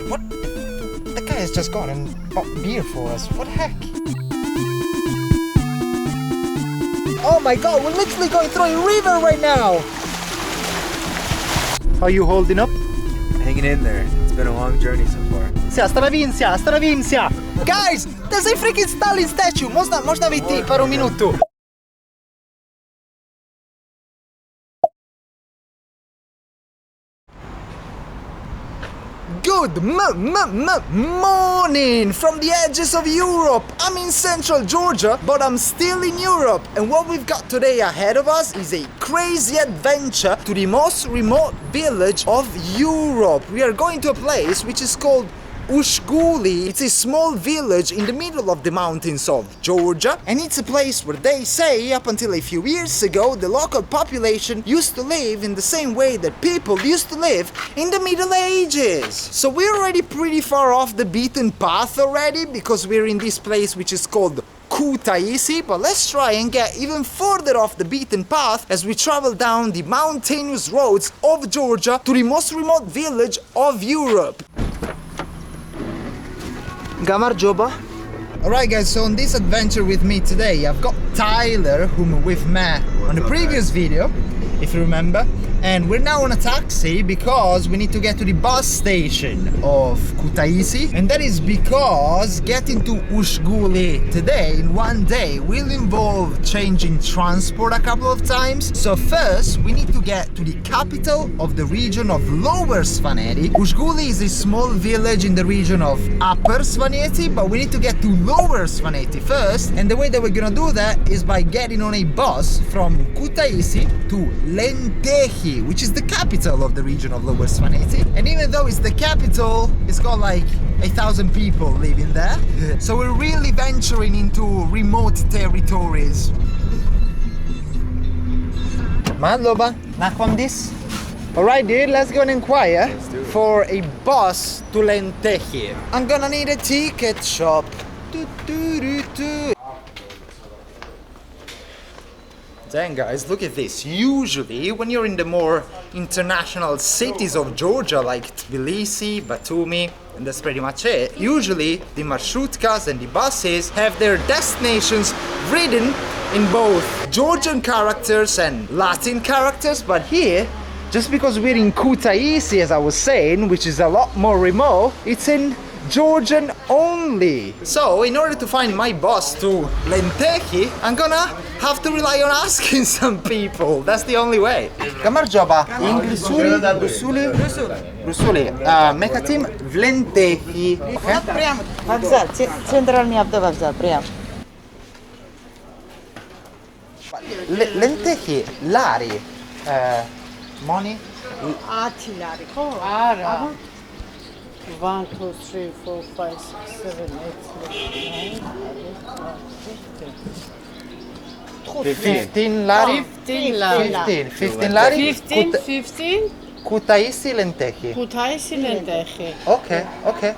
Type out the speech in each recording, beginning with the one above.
What? The guy has just gone and bought beer for us. What the heck? Oh my god, we're literally going through a river right now! How are you holding up? Hanging in there. It's been a long journey so far. Stravinsia! Guys, there's a freaking Stalin statue! Można wyjти paru minutu. Good morning from the edges of Europe. I'm in central Georgia, but I'm still in Europe. And what we've got today ahead of us is a crazy adventure to the most remote village of Europe. We are going to a place which is called Ushguli. It's a small village in the middle of the mountains of Georgia, and it's a place where they say up until a few years ago the local population used to live in the same way that people used to live in the Middle Ages. So we're already pretty far off the beaten path already, because we're in this place which is called Kutaisi, but let's try and get even further off the beaten path as we travel down the mountainous roads of Georgia to the most remote village of Europe. Gamar Joba. Alright guys, so on this adventure with me today I've got Tyler, whom we've met on the previous video, if you remember, and we're now on a taxi because we need to get to the bus station of Kutaisi, and that is because getting to Ushguli today in one day will involve changing transport a couple of times. So first we need to get to the capital of the region of Lower Svaneti. Ushguli is a small village in the region of Upper Svaneti, but we need to get to Lower Svaneti first, and the way that we're gonna do that is by getting on a bus from Kutaisi to Lentekhi, which is the capital of the region of Lower Svaneti. And even though it's the capital, it's got like 1,000 people living there. So we're really venturing into remote territories. Madloba, nakwam this? Alright dude, let's go and inquire for a bus to Lentekhi. I'm gonna need a ticket shop. Dang guys, look at this. Usually when you're in the more international cities of Georgia like Tbilisi, Batumi, and that's pretty much it, usually the marshutkas and the buses have their destinations written in both Georgian characters and Latin characters, but here, just because we're in Kutaisi, as I was saying, which is a lot more remote, it's in Georgian only. So in order to find my bus to Lentekhi, I'm gonna have to rely on asking some people. That's the only way. Kamar joba? Inglisuri, Rusuli. Mekatim v Lentekhi. Прямо вокзал, центральный автовокзал, прямо. Lentekhi, Lari. Money? Lari. Ara. 1, 2, 3, 4, 5, 6, 7, 8, 9, 15 lari? 15 lari. 15 lari? 15? Kutaisi Lentekhi. Kutaisi Lentekhi. Okay.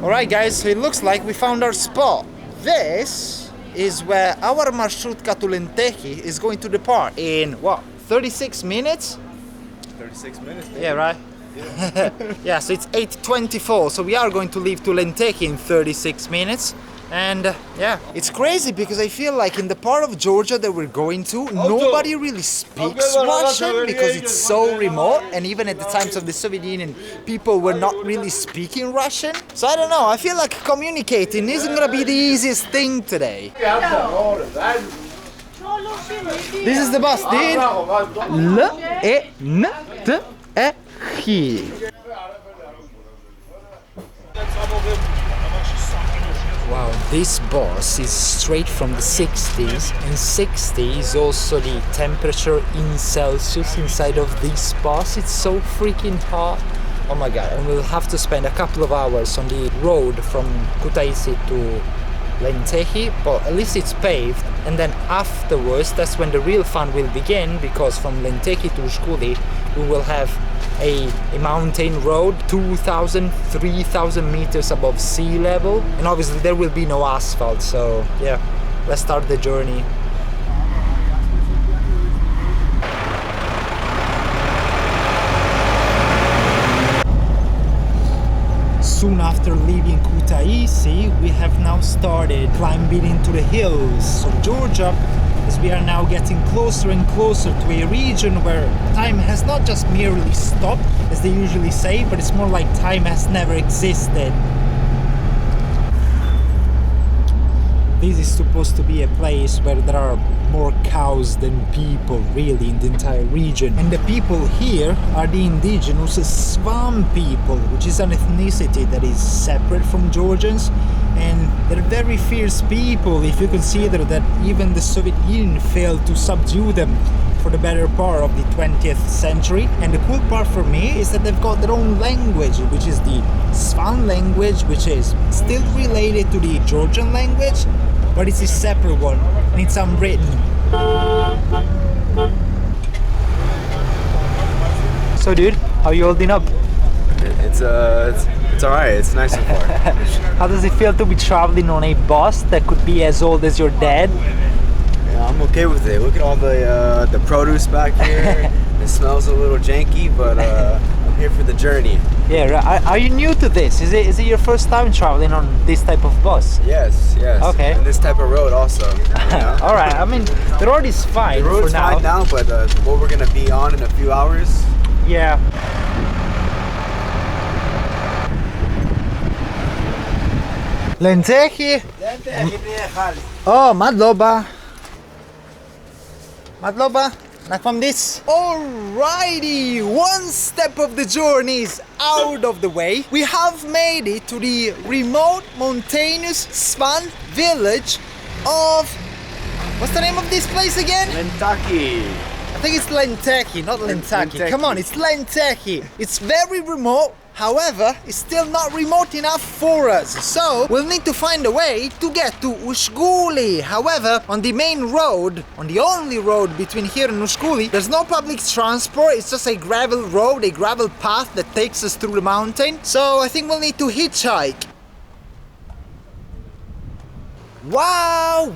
Alright guys, so it looks like we found our spot. This is where our marsrutka to Lentekhi is going to depart in, what, 36 minutes? 36 minutes. Yeah, right? Yeah, so it's 8:24, so we are going to leave to Lentekhi in 36 minutes. And yeah, it's crazy because I feel like in the part of Georgia that we're going to, nobody really speaks Russian because it's so remote, and even at the times of the Soviet Union, people were not really speaking Russian. So I don't know, I feel like communicating isn't gonna be the easiest thing today. This is the bus, dude. Lentekhi. Wow, this bus is straight from the 60s, and 60 is also the temperature in Celsius inside of this bus. It's so freaking hot. Oh my god, and we'll have to spend a couple of hours on the road from Kutaisi to Lentekhi, but at least it's paved, and then afterwards that's when the real fun will begin, because from Lentekhi to Ushguli we will have a mountain road 2,000, 3,000 meters above sea level, and obviously there will be no asphalt, so yeah, let's start the journey. soon after leaving Kutaisi, we have now started climbing into the hills of Georgia, as we are now getting closer and closer to a region where time has not just merely stopped, as they usually say, but it's more like time has never existed. This is supposed to be a place where there are more cows than people, really, in the entire region. And the people here are the indigenous Swan people, which is an ethnicity that is separate from Georgians. And they're very fierce people if you consider that even the Soviet Union failed to subdue them for the better part of the 20th century. And the cool part for me is that they've got their own language, which is the Swan language, which is still related to the Georgian language, but it's a separate one, and it's unwritten. So dude, how are you holding up? It's alright. It's nice so far. How does it feel to be traveling on a bus that could be as old as your dad? Yeah, I'm okay with it. Look at all the produce back here. It smells a little janky, but I'm here for the journey. Yeah, are you new to this? Is it your first time traveling on this type of bus? Yes. Okay. And this type of road also. All right. I mean, the road is fine. The road's for now. fine now, but what we're gonna be on in a few hours. Yeah. Lentekhi. Oh, madloba. Madloba. Not from this. Alrighty, one step of the journey is out of the way. We have made it to the remote mountainous Svan village of... What's the name of this place again? Lentekhi. I think it's Lentekhi, not Lentekhi. Lentekhi. Come on, it's Lentekhi. It's very remote. However, it's still not remote enough for us, so we'll need to find a way to get to Ushguli. However, on the main road, on the only road between here and Ushguli, there's no public transport, it's just a gravel road, a gravel path that takes us through the mountain, so I think we'll need to hitchhike. Wow!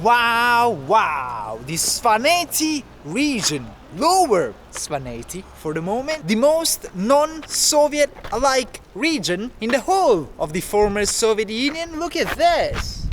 The Svaneti region. Lower Svaneti, for the moment, the most non-Soviet-alike region in the whole of the former Soviet Union. Look at this!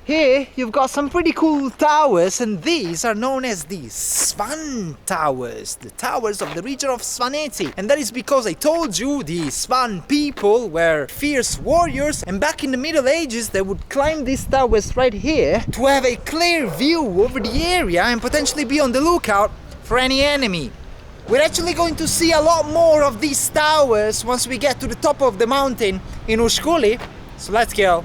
Here you've got some pretty cool towers, and these are known as the Svan Towers, the towers of the region of Svaneti. And that is because I told you the Svan people were fierce warriors, and back in the Middle Ages they would climb these towers right here to have a clear view over the area and potentially be on the lookout for any enemy. We're actually going to see a lot more of these towers once we get to the top of the mountain in Ushguli, so let's go.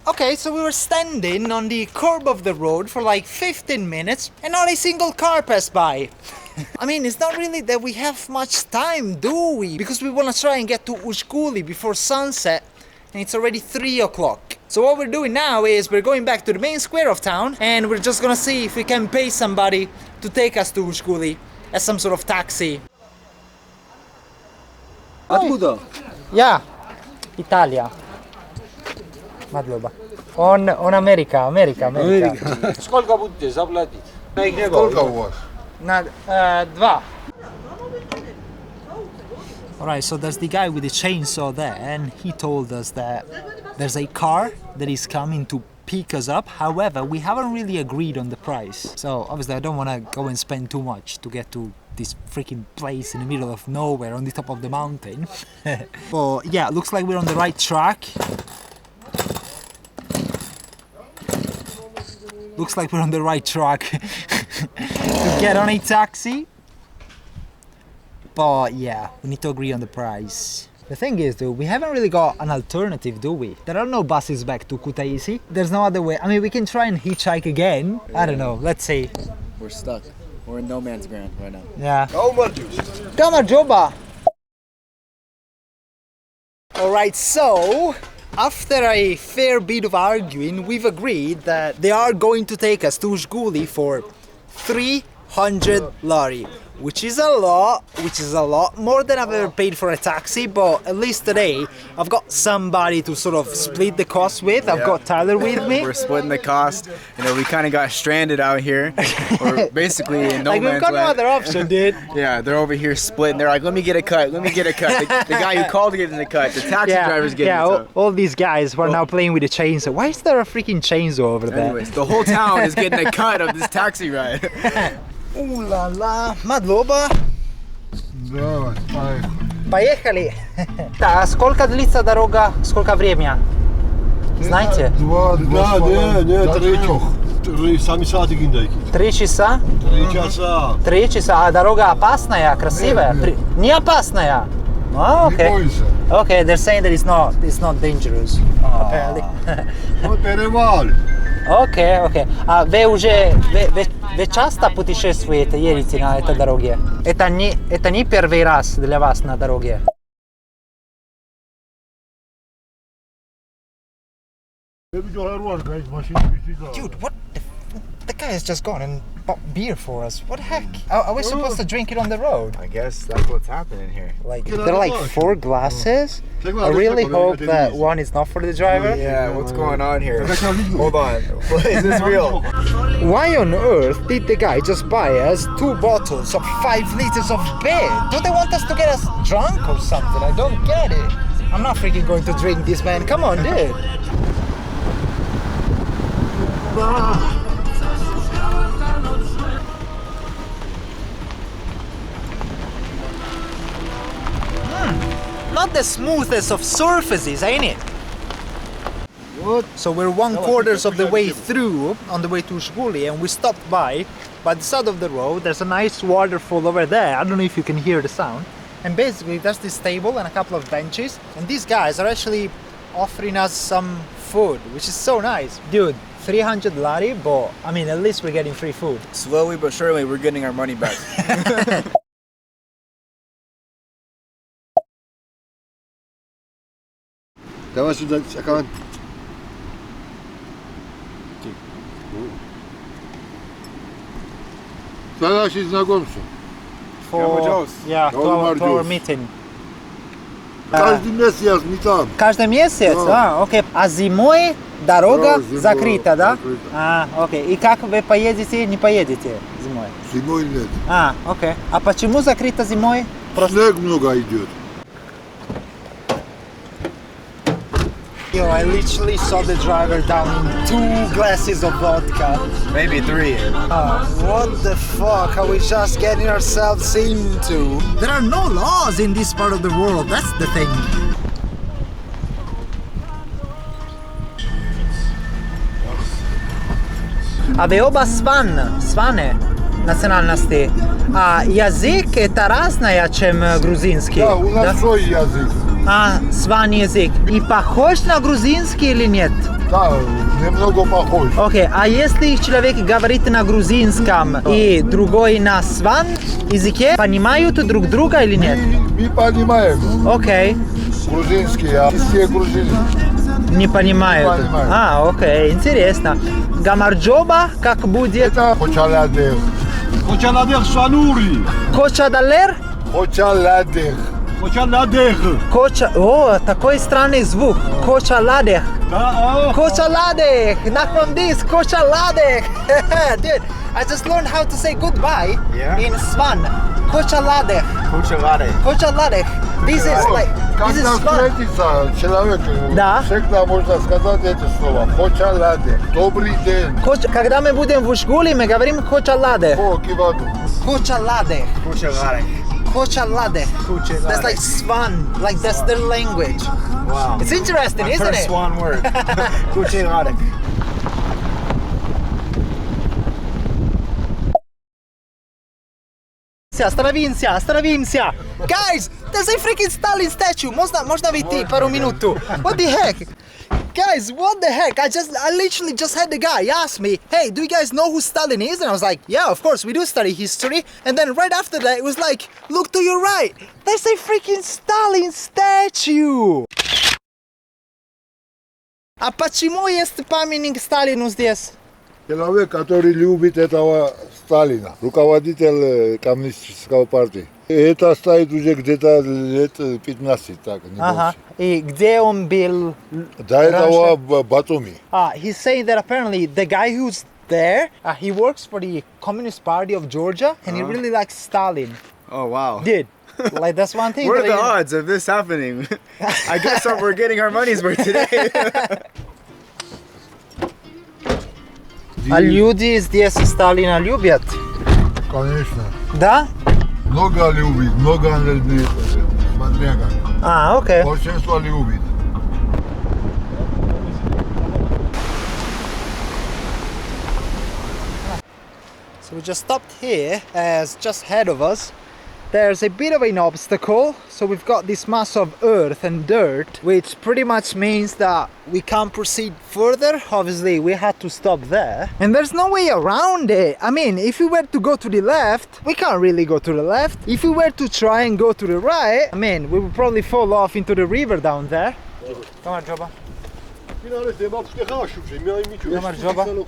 Okay, so we were standing on the curb of the road for like 15 minutes and not a single car passed by. I mean, it's not really that we have much time, do we? Because we want to try and get to Ushguli before sunset, and it's already 3 o'clock. So what we're doing now is we're going back to the main square of town, and we're just gonna see if we can pay somebody to take us to Ushguli as some sort of taxi. Откуда? Yeah, Italia. Madloba. On America. Сколько будете заплатить? Сколько у вас? Два. Alright, so there's the guy with the chainsaw there, and he told us that there's a car that is coming to pick us up. However, we haven't really agreed on the price. So obviously I don't want to go and spend too much to get to this freaking place in the middle of nowhere on the top of the mountain. But yeah, looks like we're on the right track. Looks like we're on the right track to get on a taxi. But yeah, we need to agree on the price. The thing is, dude, we haven't really got an alternative, do we? There are no buses back to Kutaisi. There's no other way. I mean, we can try and hitchhike again. I don't know. Let's see. We're stuck. We're in no man's land right now. Yeah. Come on, Joba. Alright, so after a fair bit of arguing, we've agreed that they are going to take us to Ushguli for 300 lari, which is a lot more than I've ever paid for a taxi, but at least today I've got somebody to sort of split the cost with. I've got Tyler with me. We're splitting the cost. You know, we kind of got stranded out here. We're basically in no Like, we've man's got no land. other option, dude. Yeah, they're over here splitting. They're like, let me get a cut, let me get a cut. The guy who called to get in the cut, the taxi driver's getting yeah, the cut. all these guys who are now playing with the chainsaw. Why is there a freaking chainsaw over there? Anyways, the whole town is getting a cut of this taxi ride. Ooh la la, Madloba. Давай, Поехали. Да, сколько длится дорога, сколько времени? Знаете? Да, не, сами сати гиндайки. 3 часа? 3 часа. 3 часа, а дорога опасная, красивая? Не опасная? Oh, okay. Okay, they're saying that it's not dangerous, apparently. Ну, перевал. Окей. А вы часто путешествуете, едете на этой дороге? Это не первый раз для вас на дороге? Dude, what the guy has just gone and bought beer for us. What the heck? Are we supposed to drink it on the road? I guess that's what's happening here. Like, they're like 4 glasses. I really hope that one is not for the driver. Yeah, what's going on here? Hold on. Is this real? Why on earth did the guy just buy us 2 bottles of 5 liters of beer? Do they want us to get us drunk or something? I don't get it. I'm not freaking going to drink this, man. Come on, dude. Not the smoothest of surfaces, ain't it? What? So we're 1/4 of the way through on the way to Ushguli, and we stopped by the side of the road. There's a nice waterfall over there. I don't know if you can hear the sound. And basically there's this table and a couple of benches, and these guys are actually offering us some food, which is so nice. Dude, 300 lari, but I mean, at least we're getting free food. Slowly but surely, we're getting our money back. Давай сюда, Акан. Следующий знакомство. Yeah, to our Marjos. meeting. Каждый месяц я не там. Каждый месяц? Да. Окей. А зимой дорога Да, зимой закрыта, да? закрыта. Окей. И как вы поедете, не поедете зимой? Зимой нет. Окей. А почему закрыто зимой? Снег много идет. Yo, I literally saw the driver downing 2 glasses of vodka. Maybe 3. What the fuck are we just getting ourselves into? There are no laws in this part of the world, that's the thing. Ave oba svane национальности. А язык это разное, чем грузинский. Да, у нас свой язык. Сван язык. И похож на грузинский или нет? Да, немного похож. Окей, а если человек говорит на грузинском и другой на сван языке, понимают друг друга или нет? Мы понимаем. Окей. Грузинский, а все грузины. Не понимают. Не понимают. Окей, интересно. Гамарджоба как будет? Это Хочаладех. Хочаладех Шанури. Кочадалер? Хочаладех. Хочаладех. О, такой странный звук. Кочаладех. Kochaladek! Not from this, Kochaladek! Dude, I just learned how to say goodbye in Svan. Kochaladek. Kochaladek. This is Когда Svan. встретится человек, Да. всегда можно сказать это слово. Хочаладех. Добрый день. Когда мы будем в Ушгули, мы говорим Kochaladek. О, киваду. Kochaladek. Kochaladek. That's like Svan, like that's their language. Wow. It's interesting, isn't First it? swan word. Kucheladik. Остановимся! Guys, there's a freaking Stalin statue! Можно выйти пару минут? What the heck? Guys, what the heck? I literally just had the guy ask me, hey, do you guys know who Stalin is? And I was like, yeah, of course, we do study history. And then right after that, it was like, look to your right. There's a freaking Stalin statue! А почему есть памятник Сталину здесь? Человек, который любит этого Сталина, руководитель коммунистической партии. Это стоит уже где-то лет 15, так, не Ага. больше. И где он был? До этого в Батуми. He's saying that apparently the guy who's there, he works for the Communist Party of Georgia, and he really likes Stalin. Oh wow. Dude, like that's one thing. What are that the odds of this happening? I guess we're getting our money's worth today. А люди здесь Сталина любят? Конечно. Да? Много любит, много не смотря как. Окей. Большинство любит. So we just stopped here, as just ahead of us there's a bit of an obstacle. So we've got this mass of earth and dirt, which pretty much means that we can't proceed further. Obviously we had to stop there, and there's no way around it. I mean, if we were to go to the left, we can't really go to the left. If we were to try and go to the right, I mean, we would probably fall off into the river down there. Come on, Joba. Come on, Joba.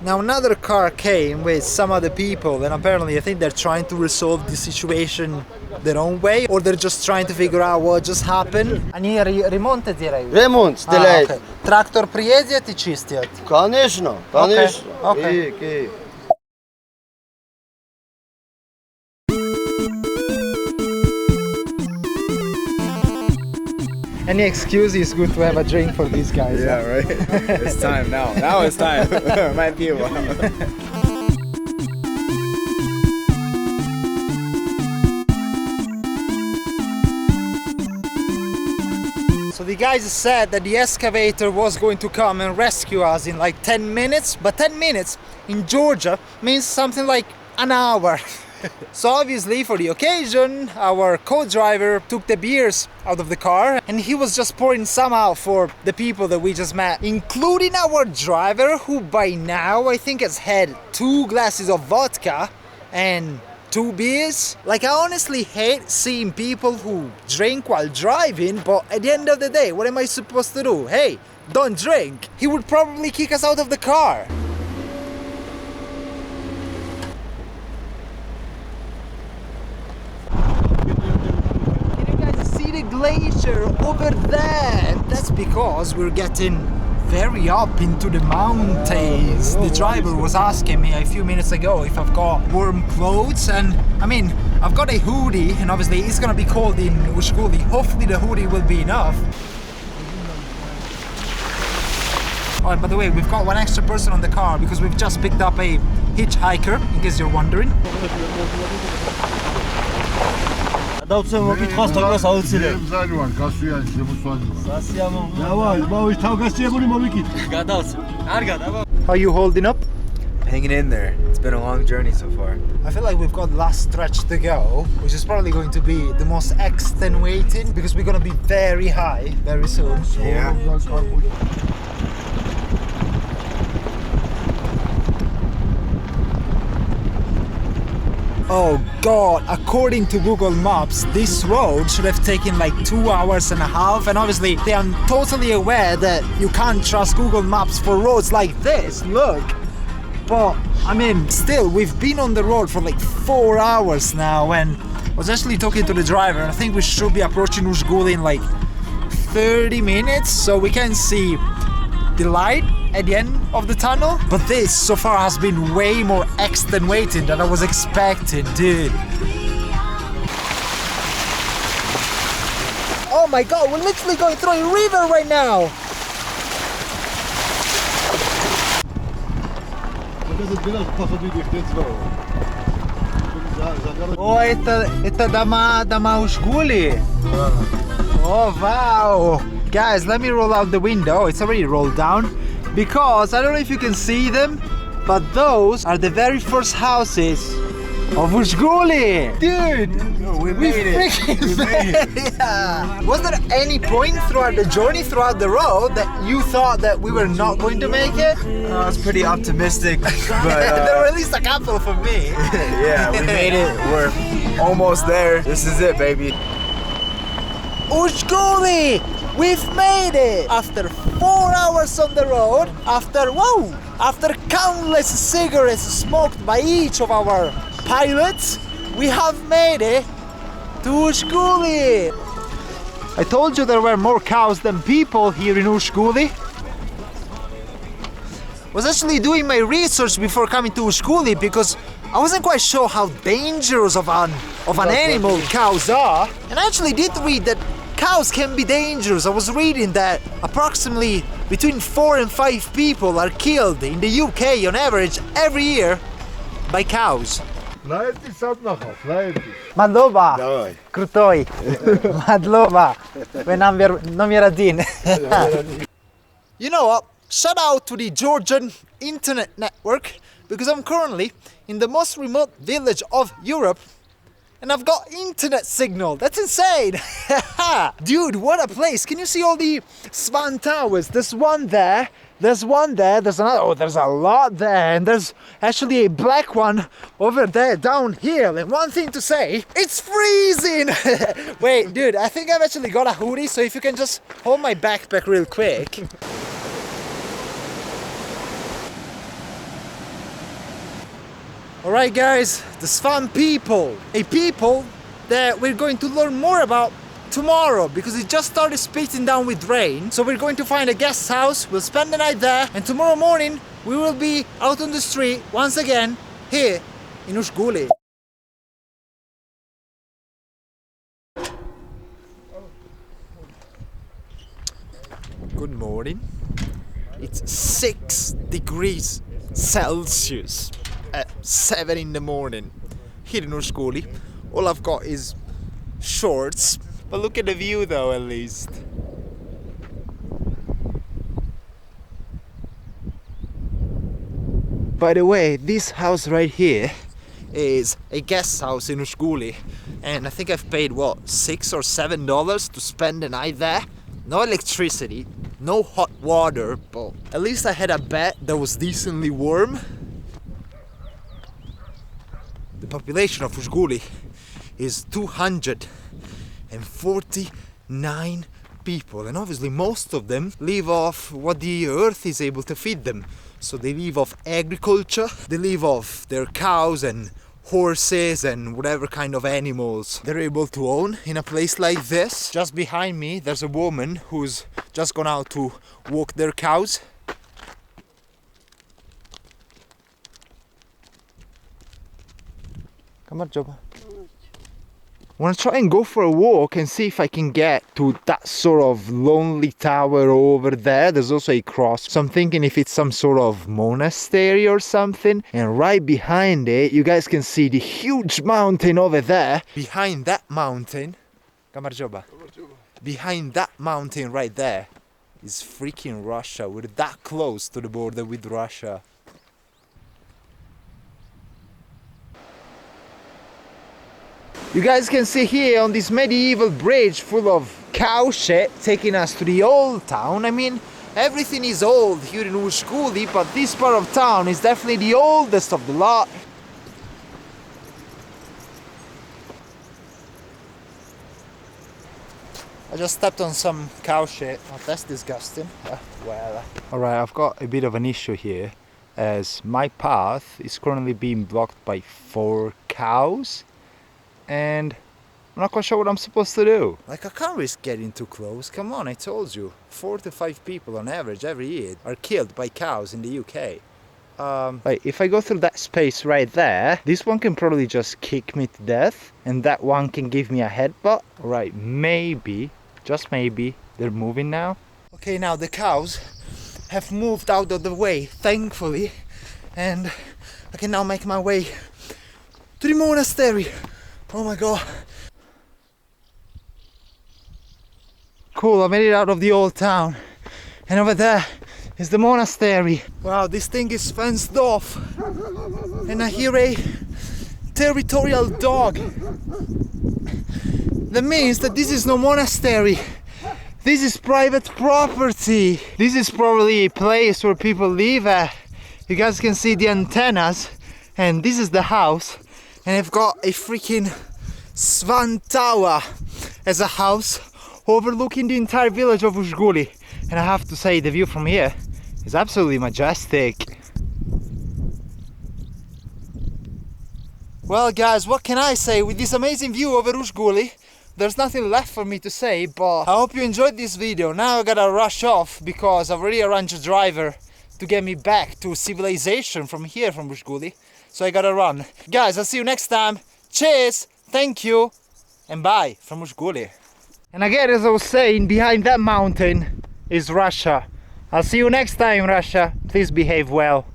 Now another car came with some other people, and apparently I think they're trying to resolve the situation their own way, or they're just trying to figure out what just happened. Они ремонт делают. Ремонт сделает. Окей. Трактор приедет и чистит. Конечно, конечно. Окей. Окей. Any excuse is good to have a drink for these guys. Yeah, right. It's time now. Now it's time. Might be a while. So the guys said that the excavator was going to come and rescue us in like 10 minutes, but 10 minutes in Georgia means something like an hour. So obviously for the occasion, our co-driver took the beers out of the car, and he was just pouring some out for the people that we just met, including our driver, who by now I think has had 2 glasses of vodka and 2 beers. Like, I honestly hate seeing people who drink while driving, but at the end of the day, what am I supposed to do? Hey, don't drink. He would probably kick us out of the car. The glacier over there. That's because we're getting very up into the mountains. The driver was asking me a few minutes ago if I've got warm clothes, and I mean, I've got a hoodie, and obviously it's gonna be cold in Ushguli. Hopefully the hoodie will be enough. Oh, and by the way, we've got 1 extra person on the car because we've just picked up a hitchhiker, in case you're wondering. Ძალიან გასვიანი How are you holding up? Hanging in there. It's been a long journey so far. I feel like we've got the last stretch to go, which is probably going to be the most extenuating because we're going to be very high very soon. Yeah. Oh god, according to Google Maps, this road should have taken like 2 hours and a half, and obviously they are totally aware that you can't trust Google Maps for roads like this, look. But, I mean, still, we've been on the road for like 4 hours now, and I was actually talking to the driver, and I think we should be approaching Ushguli in like 30 minutes, so we can see the light at the end of the tunnel. But this so far has been way more extenuating than I was expecting, dude. Oh my god, we're literally going through a river right now. Oh, это дома Ushguli. Oh wow. Guys, let me roll out the window. It's already rolled down, because I don't know if you can see them, but those are the very first houses of Ushguli. Dude, we made it. Yeah. Was there any point throughout the journey, throughout the road, that you thought that we were not going to make it? I was pretty optimistic, but There were at least a couple for me. yeah, we made it. We're almost there. This is it, baby. Ushguli! We've made it! After 4 hours on the road, after, whoa, After countless cigarettes smoked by each of our pilots, we have made it to Ushguli. I told you there were more cows than people here in Ushguli. I was actually doing my research before coming to Ushguli because I wasn't quite sure how dangerous of an animal cows are. And I actually did read that cows can be dangerous. I was reading that approximately between 4 and 5 people are killed in the UK on average every year by cows. Madloba, Давай. Kruтой, Madloba, we're номер один. You know what? Shout out to the Georgian internet network because I'm currently in the most remote village of Europe and I've got internet signal. That's insane! Dude, what a place! Can you see all the Swan Towers? There's one there, there's another, oh, there's a lot there, and there's actually a black one over there down here. And one thing to say, it's freezing! Wait, dude, I think I've actually got a hoodie, so if you can just hold my backpack real quick. Alright guys, the Svan people, a people that we're going to learn more about tomorrow because it just started spitting down with rain. So we're going to find a guest house, we'll spend the night there, and tomorrow morning we will be out on the street once again here in Ushguli. Good morning. It's 6 degrees Celsius. At 7 in the morning here in Ushguli. All I've got is shorts, but look at the view though, at least. By the way, this house right here is a guest house in Ushguli, and I think I've paid what, $6 or $7 to spend the night there. No electricity, no hot water, but at least I had a bed that was decently warm. The population of Ushguli is 249 people, and obviously most of them live off what the earth is able to feed them. So they live off agriculture, they live off their cows and horses and whatever kind of animals they're able to own in a place like this. Just behind me there's a woman who's just gone out to walk their cows. Come on, Joba. I want to try and go for a walk and see if I can get to that sort of lonely tower over there. There's also a cross, so I'm thinking if it's some sort of monastery or something. And right behind it, you guys can see the huge mountain over there. Behind that mountain, Kamar Joba. Behind that mountain right there is freaking Russia. We're that close to the border with Russia. You guys can see here on this medieval bridge full of cow shit taking us to the old town. I mean, everything is old here in Ushguli, but this part of town is definitely the oldest of the lot. I just stepped on some cow shit. Oh, that's disgusting. Well. Alright, I've got a bit of an issue here, as my path is currently being blocked by 4 cows. And I'm not quite sure what I'm supposed to do. Like, I can't risk getting too close. Come on, I told you. 4 to 5 people on average every year are killed by cows in the UK. Like, if I go through that space right there, this one can probably just kick me to death, and that one can give me a headbutt. Right, maybe, just maybe, they're moving now. Okay, now the cows have moved out of the way, thankfully, and I can now make my way to the monastery. Oh my god. Cool, I made it out of the old town. And over there is the monastery. Wow, this thing is fenced off. And I hear a territorial dog. That means that this is no monastery. This is private property. This is probably a place where people live at. You guys can see the antennas. And this is the house. And I've got a freaking Svan Tower as a house overlooking the entire village of Ushguli. And I have to say, the view from here is absolutely majestic. Well guys, what can I say? With this amazing view over Ushguli, there's nothing left for me to say, but I hope you enjoyed this video. Now I gotta rush off because I've already arranged a driver to get me back to civilization from here, from Ushguli. So I gotta run. Guys, I'll see you next time. Cheers, thank you, and bye from Ushguli. And again, as I was saying, behind that mountain is Russia. I'll see you next time, Russia. Please behave well.